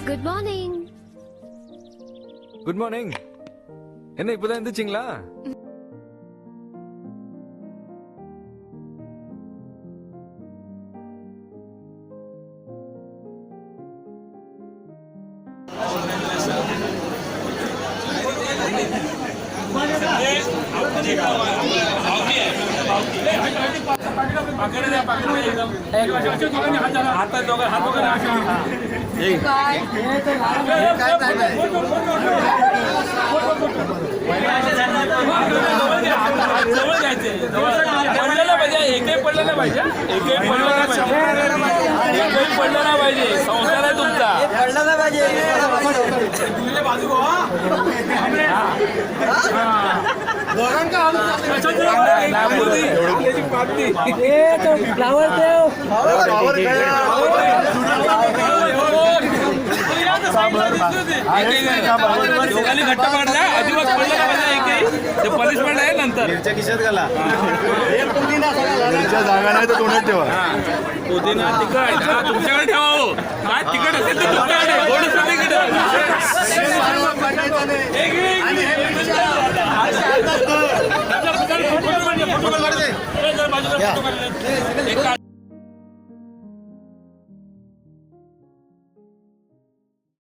Good morning. Good morning. என்ன இப்பதான் எந்திரிச்சிங்களா? एकही पडलं नाही पाहिजे, एकही पडलं नाही पाहिजे. संसार आहे तुमचा. दोघांनी घट्ट पाडला, अजिबात पडलं नाही पाहिजे. एकही ते पनिशमेंट आहे नंतर. खिशात घाला. जागा नाही तर तोंडात ठेवा. पुदिना तिखट तुमच्याकडे ठेवा. हो काय तिखट असेल तर तुमच्याकडे, गोड असेल तिखट.